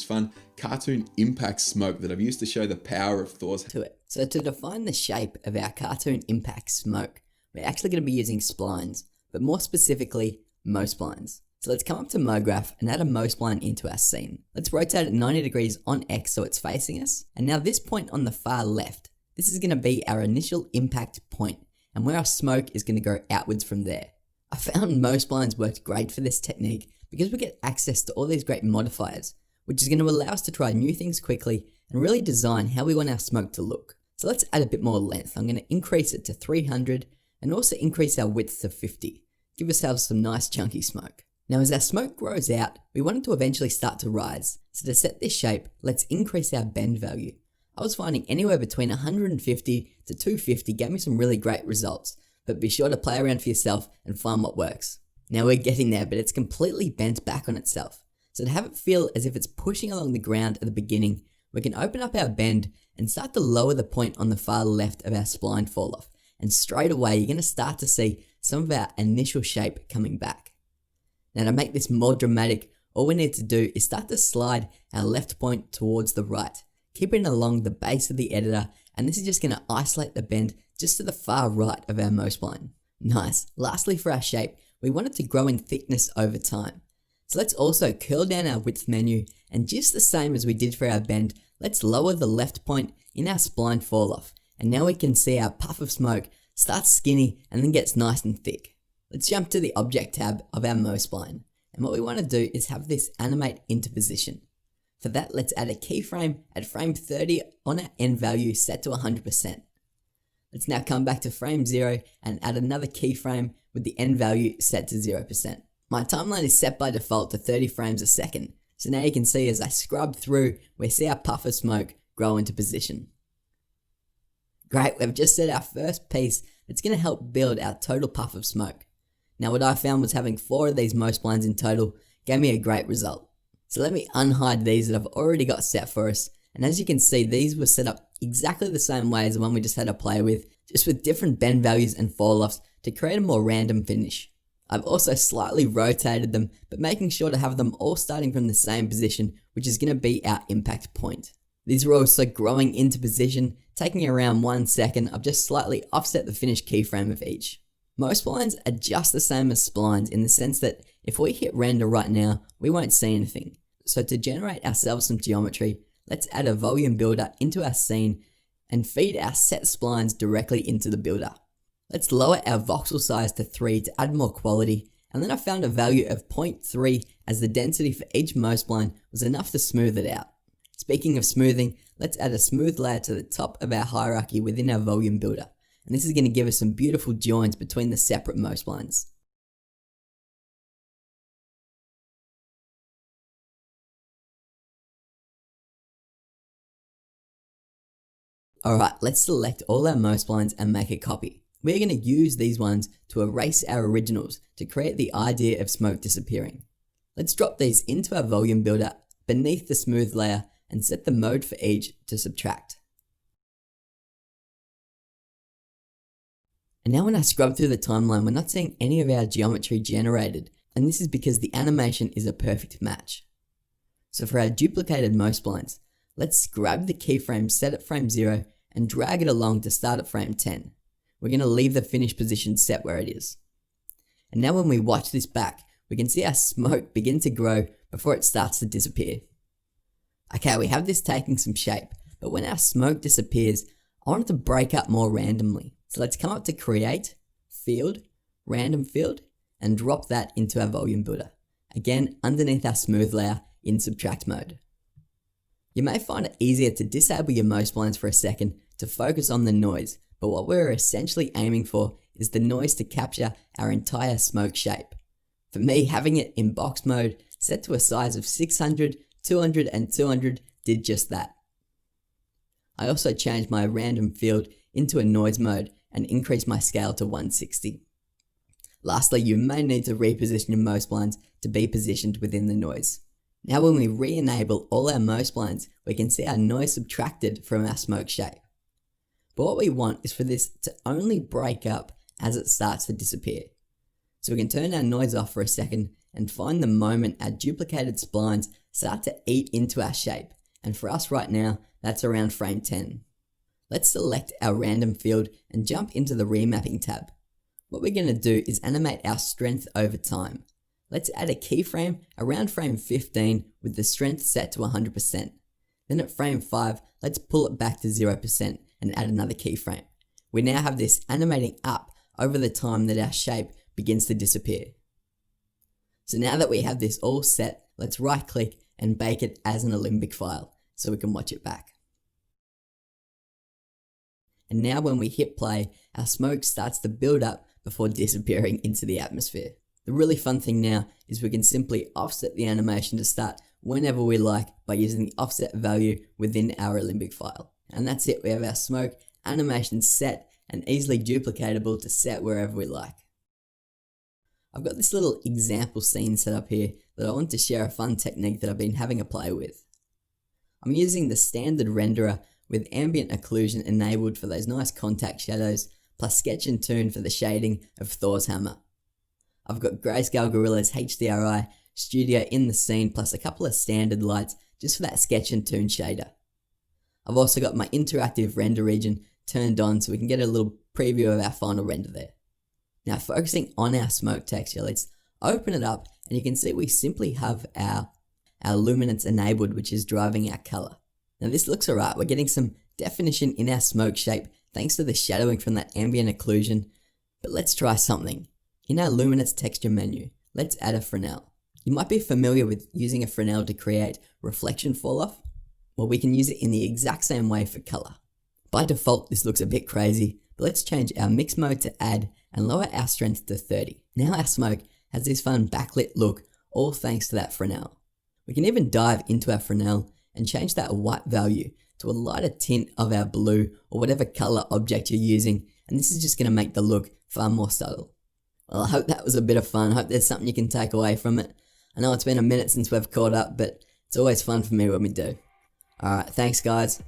fun cartoon impact smoke that I've used to show the power of Thor's to it. So to define the shape of our cartoon impact smoke, we're actually going to be using splines, but more specifically, MoSplines. So let's come up to MoGraph and add a MoSpline into our scene. Let's rotate it 90 degrees on X so it's facing us. And now this point on the far left, this is going to be our initial impact point, and where our smoke is going to go outwards from there. I found MoSplines worked great for this technique because we get access to all these great modifiers, which is going to allow us to try new things quickly and really design how we want our smoke to look. So let's add a bit more length. I'm going to increase it to 300 and also increase our width to 50. Give ourselves some nice chunky smoke. Now as our smoke grows out, we want it to eventually start to rise. So to set this shape, let's increase our bend value. I was finding anywhere between 150 to 250 gave me some really great results, but be sure to play around for yourself and find what works. Now we're getting there, but it's completely bent back on itself. So to have it feel as if it's pushing along the ground at the beginning, we can open up our bend and start to lower the point on the far left of our spline fall off. And straight away, you're going to start to see some of our initial shape coming back. Now to make this more dramatic, all we need to do is start to slide our left point towards the right, keeping it along the base of the editor, and this is just going to isolate the bend just to the far right of our MoSpline. Nice. Lastly for our shape, we want it to grow in thickness over time. So let's also curl down our width menu, and just the same as we did for our bend, let's lower the left point in our spline fall off, and now we can see our puff of smoke starts skinny and then gets nice and thick. Let's jump to the object tab of our MoSpline, and what we want to do is have this animate into position. For that, let's add a keyframe at frame 30 on our end value set to 100%. Let's now come back to frame 0 and add another keyframe with the end value set to 0%. My timeline is set by default to 30 frames a second, so now you can see as I scrub through, we see our puff of smoke grow into position. Great, we've just set our first piece that's going to help build our total puff of smoke. Now what I found was having 4 of these MoSplines in total gave me a great result. So let me unhide these that I've already got set for us, and as you can see, these were set up exactly the same way as the one we just had to play with, just with different bend values and fall offs to create a more random finish. I've also slightly rotated them, but making sure to have them all starting from the same position, which is going to be our impact point. These were also growing into position, taking around 1 second. I've just slightly offset the finished keyframe of each. MoSplines are just the same as splines in the sense that if we hit render right now, we won't see anything. So to generate ourselves some geometry, let's add a volume builder into our scene and feed our set splines directly into the builder. Let's lower our voxel size to 3 to add more quality, and then I found a value of 0.3 as the density for each MoSpline was enough to smooth it out. Speaking of smoothing, let's add a smooth layer to the top of our hierarchy within our volume builder, and this is going to give us some beautiful joins between the separate MoSplines. Alright, let's select all our MoSplines and make a copy. We're going to use these ones to erase our originals to create the idea of smoke disappearing. Let's drop these into our volume builder beneath the smooth layer and set the mode for each to subtract. And now when I scrub through the timeline, we're not seeing any of our geometry generated, and this is because the animation is a perfect match. So for our duplicated MoSplines, let's grab the keyframe set at frame 0 and drag it along to start at frame 10. We're going to leave the finish position set where it is. And now when we watch this back, we can see our smoke begin to grow before it starts to disappear. Okay, we have this taking some shape, but when our smoke disappears, I want it to break up more randomly. So let's come up to Create, Field, Random Field, and drop that into our volume builder. Again, underneath our smooth layer in Subtract mode. You may find it easier to disable your MoSplines for a second to focus on the noise, but what we're essentially aiming for is the noise to capture our entire smoke shape. For me, having it in box mode set to a size of 600, 200 and 200 did just that. I also changed my random field into a noise mode and increased my scale to 160. Lastly, you may need to reposition your MoSplines to be positioned within the noise. Now when we re-enable all our MoSplines, we can see our noise subtracted from our smoke shape. But what we want is for this to only break up as it starts to disappear. So we can turn our noise off for a second and find the moment our duplicated splines start to eat into our shape, and for us right now, that's around frame 10. Let's select our random field and jump into the remapping tab. What we're going to do is animate our strength over time. Let's add a keyframe around frame 15 with the strength set to 100%. Then at frame 5, let's pull it back to 0% and add another keyframe. We now have this animating up over the time that our shape begins to disappear. So now that we have this all set, let's right click and bake it as an Alembic file so we can watch it back. And now when we hit play, our smoke starts to build up before disappearing into the atmosphere. The really fun thing now is we can simply offset the animation to start whenever we like by using the offset value within our Alembic file. And that's it, we have our smoke animation set and easily duplicatable to set wherever we like. I've got this little example scene set up here that I want to share a fun technique that I've been having a play with. I'm using the standard renderer with ambient occlusion enabled for those nice contact shadows, plus Sketch and Toon for the shading of Thor's hammer. I've got Grayscale Gorilla's HDRI Studio in the scene, plus a couple of standard lights just for that Sketch and Toon shader. I've also got my interactive render region turned on so we can get a little preview of our final render there. Now focusing on our smoke texture, let's open it up and you can see we simply have our luminance enabled, which is driving our color. Now this looks alright, we're getting some definition in our smoke shape thanks to the shadowing from that ambient occlusion, but let's try something. In our luminance texture menu, let's add a Fresnel. You might be familiar with using a Fresnel to create reflection fall off. Well, we can use it in the exact same way for color. By default, this looks a bit crazy, but let's change our mix mode to add and lower our strength to 30. Now our smoke has this fun backlit look, all thanks to that Fresnel. We can even dive into our Fresnel and change that white value to a lighter tint of our blue or whatever color object you're using, and this is just going to make the look far more subtle. Well, I hope that was a bit of fun. I hope there's something you can take away from it. I know it's been a minute since we've caught up, but it's always fun for me when we do. Alright, thanks guys.